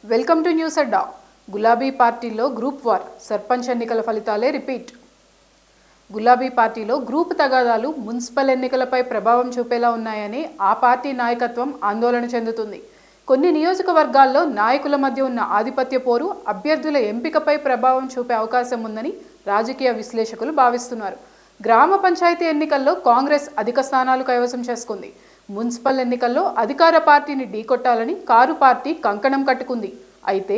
Welcome to news అడ్డా. గులాబీ పార్టీలో group war, sarpanch ఎన్నికల ఫలితాలే రిపీట్. గులాబీ పార్టీలో గ్రూప్ తగాదాలు మున్సిపల్ ఎన్నికలపై ప్రభావం చూపేలా ఉన్నాయని ఆ పార్టీ నాయకత్వం ఆందోళన చెందుతుంది. కొన్ని నియోజకవర్గాల్లో నాయకుల మధ్య ఉన్న ఆధిపత్య పోరు అభ్యర్థుల ఎంపికపై ప్రభావం చూపే అవకాశం ఉందని రాజకీయ విశ్లేషకులు భావిస్తున్నారు. గ్రామ పంచాయతీ ఎన్నికల్లో కాంగ్రెస్ అధిక స్థానాలు కైవసం చేసుకుంది. మున్సిపల్ ఎన్నికల్లో అధికార పార్టీని ఢీకొట్టాలని కారు పార్టీ కంకణం కట్టుకుంది. అయితే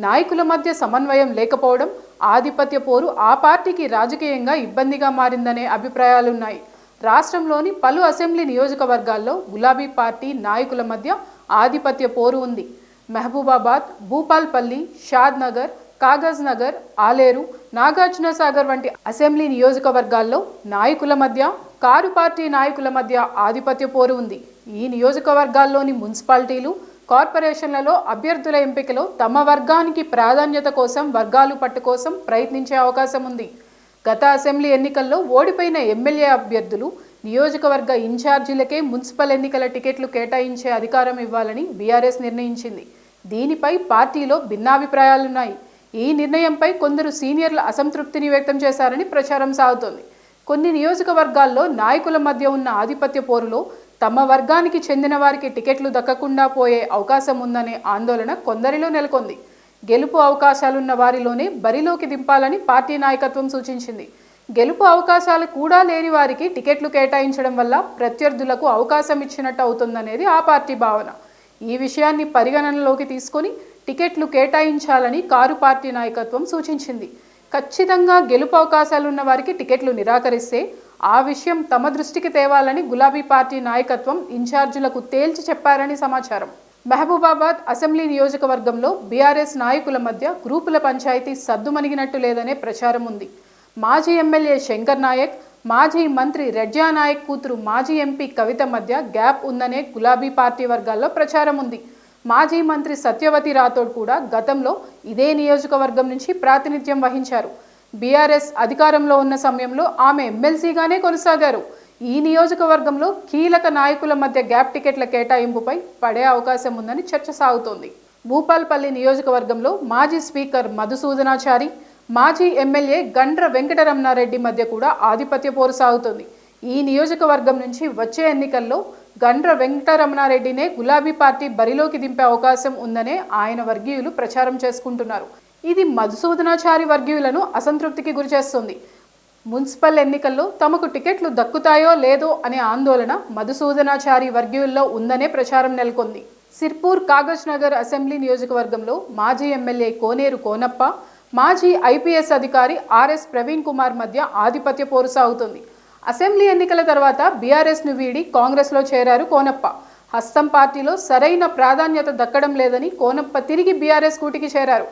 నాయకుల మధ్య సమన్వయం లేకపోవడం, ఆధిపత్య పోరు ఆ పార్టీకి రాజకీయంగా ఇబ్బందిగా మారిందనే అభిప్రాయాలున్నాయి. రాష్ట్రంలోని పలు అసెంబ్లీ నియోజకవర్గాల్లో గులాబీ పార్టీ నాయకుల మధ్య ఆధిపత్య పోరు ఉంది. మహబూబాబాద్, భూపాల్పల్లి, షాద్ నగర్, కాగజ్ నగర్, ఆలేరు, నాగార్జున సాగర్ వంటి అసెంబ్లీ నియోజకవర్గాల్లో నాయకుల మధ్య, కారు పార్టీ నాయకుల మధ్య ఆధిపత్య పోరు ఉంది. ఈ నియోజకవర్గాల్లోని మున్సిపాలిటీలు, కార్పొరేషన్లలో అభ్యర్థుల ఎంపికలో తమ వర్గానికి ప్రాధాన్యత కోసం వర్గాలు పట్టు కోసం ప్రయత్నించే అవకాశం ఉంది. గత అసెంబ్లీ ఎన్నికల్లో ఓడిపోయిన ఎమ్మెల్యే అభ్యర్థులు నియోజకవర్గ ఇన్ఛార్జీలకే మున్సిపల్ ఎన్నికల టికెట్లు కేటాయించే అధికారం ఇవ్వాలని బీఆర్ఎస్ నిర్ణయించింది. దీనిపై పార్టీలో భిన్నాభిప్రాయాలున్నాయి. ఈ నిర్ణయంపై కొందరు సీనియర్ల అసంతృప్తిని వ్యక్తం చేశారని ప్రచారం సాగుతోంది. కొన్ని నియోజకవర్గాల్లో నాయకుల మధ్య ఉన్న ఆధిపత్య పోరులో తమ వర్గానికి చెందిన వారికి టికెట్లు దక్కకుండా పోయే అవకాశం ఉందనే ఆందోళన కొందరిలో నెలకొంది. గెలుపు అవకాశాలున్న వారిలోనే బరిలోకి దింపాలని పార్టీ నాయకత్వం సూచించింది. గెలుపు అవకాశాలు కూడా లేని వారికి టికెట్లు కేటాయించడం వల్ల ప్రత్యర్థులకు అవకాశం ఇచ్చినట్టు అవుతుందనేది ఆ పార్టీ భావన. ఈ విషయాన్ని పరిగణనలోకి తీసుకొని టికెట్లు కేటాయించాలని కారు పార్టీ నాయకత్వం సూచించింది. ఖచ్చితంగా గెలుపు అవకాశాలున్న వారికి టికెట్లు నిరాకరిస్తే ఆ విషయం తమ దృష్టికి తేవాలని గులాబీ పార్టీ నాయకత్వం ఇన్ఛార్జీలకు తేల్చి చెప్పారని సమాచారం. మహబూబాబాద్ అసెంబ్లీ నియోజకవర్గంలో బీఆర్ఎస్ నాయకుల మధ్య గ్రూపుల పంచాయతీ సద్దుమణిగినట్టు లేదనే ప్రచారం ఉంది. మాజీ ఎమ్మెల్యే శంకర్ నాయక్, మాజీ మంత్రి రెడ్జా నాయక్ కూతురు మాజీ ఎంపీ కవిత మధ్య గ్యాప్ ఉందనే గులాబీ పార్టీ వర్గాల్లో ప్రచారం ఉంది. మాజీ మంత్రి సత్యవతి రాథోడ్ కూడా గతంలో ఇదే నియోజకవర్గం నుంచి ప్రాతినిధ్యం వహించారు. బీఆర్ఎస్ అధికారంలో ఉన్న సమయంలో ఆమె ఎమ్మెల్సీగానే కొనసాగారు. ఈ నియోజకవర్గంలో కీలక నాయకుల మధ్య గ్యాప్ టికెట్ల కేటాయింపుపై పడే అవకాశం ఉందని చర్చ సాగుతోంది. భూపాల్పల్లి నియోజకవర్గంలో మాజీ స్పీకర్ మధుసూదనాచారి, మాజీ ఎమ్మెల్యే గండ్ర వెంకటరమణారెడ్డి మధ్య కూడా ఆధిపత్య పోరు సాగుతోంది. ఈ నియోజకవర్గం నుంచి వచ్చే ఎన్నికల్లో గండ్ర వెంకటరమణారెడ్డినే గులాబీ పార్టీ బరిలోకి దింపే అవకాశం ఉందనే ఆయన వర్గీయులు ప్రచారం చేసుకుంటున్నారు. ఇది మధుసూదనాచారి వర్గీయులను అసంతృప్తికి గురిచేస్తుంది. మున్సిపల్ ఎన్నికల్లో తమకు టికెట్లు దక్కుతాయో లేదో అనే ఆందోళన మధుసూదనాచారి వర్గీయుల్లో ఉందనే ప్రచారం నెలకొంది. సిర్పూర్, కాగజ్ నగర్ అసెంబ్లీ నియోజకవర్గంలో మాజీ ఎమ్మెల్యే కోనేరు కోనప్ప, మాజీ ఐపీఎస్ అధికారి ఆర్ఎస్ ప్రవీణ్ కుమార్ మధ్య ఆధిపత్య పోరు సాగుతుంది. అసెంబ్లీ ఎన్నికల తర్వాత బీఆర్ఎస్ను వీడి కాంగ్రెస్లో చేరారు కోనప్ప. హస్తం పార్టీలో సరైన ప్రాధాన్యత దక్కడం లేదని కోనప్ప తిరిగి బీఆర్ఎస్ కూటికి చేరారు.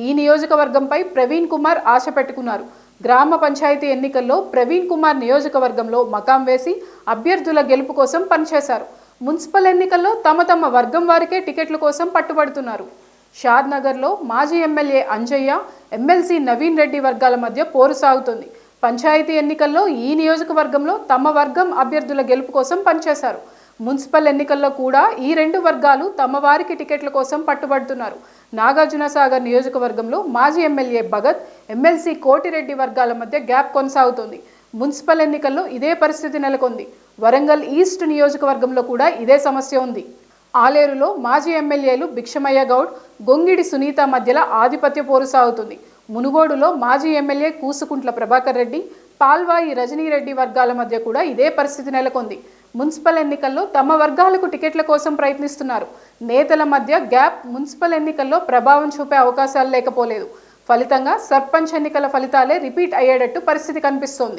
ఈ నియోజకవర్గంపై ప్రవీణ్ కుమార్ ఆశ పెట్టుకున్నారు. గ్రామ పంచాయతీ ఎన్నికల్లో ప్రవీణ్ కుమార్ నియోజకవర్గంలో మకాం వేసి అభ్యర్థుల గెలుపు కోసం పనిచేశారు. మున్సిపల్ ఎన్నికల్లో తమ వర్గం వారికే టికెట్ల కోసం పట్టుబడుతున్నారు. షాద్ నగర్లో మాజీ ఎమ్మెల్యే అంజయ్య, ఎమ్మెల్సీ నవీన్ రెడ్డి వర్గాల మధ్య పోరు సాగుతుంది. పంచాయతీ ఎన్నికల్లో ఈ నియోజకవర్గంలో తమ వర్గం అభ్యర్థుల గెలుపు కోసం పనిచేశారు. మున్సిపల్ ఎన్నికల్లో కూడా ఈ రెండు వర్గాలు తమ వారికి టికెట్ల కోసం పట్టుబడుతున్నారు. నాగార్జున సాగర్ నియోజకవర్గంలో మాజీ ఎమ్మెల్యే భగత్, ఎమ్మెల్సీ కోటిరెడ్డి వర్గాల మధ్య గ్యాప్ కొనసాగుతుంది. మున్సిపల్ ఎన్నికల్లో ఇదే పరిస్థితి నెలకొంది. వరంగల్ ఈస్ట్ నియోజకవర్గంలో కూడా ఇదే సమస్య ఉంది. ఆలేరులో మాజీ ఎమ్మెల్యేలు భిక్షమయ్య గౌడ్, గొంగిడి సునీత మధ్యలో ఆధిపత్య పోరు సాగుతుంది. మునుగోడులో మాజీ ఎమ్మెల్యే కూసుకుంట్ల ప్రభాకర్ రెడ్డి, పాల్వాయి రజనీరెడ్డి వర్గాల మధ్య కూడా ఇదే పరిస్థితి నెలకొంది. మున్సిపల్ ఎన్నికల్లో తమ వర్గాలకు టికెట్ల కోసం ప్రయత్నిస్తున్నారు. నేతల మధ్య గ్యాప్ మున్సిపల్ ఎన్నికల్లో ప్రభావం చూపే అవకాశాలు లేకపోలేదు. ఫలితంగా సర్పంచ్ ఎన్నికల ఫలితాలే రిపీట్ అయ్యేటట్టు పరిస్థితి కనిపిస్తోంది.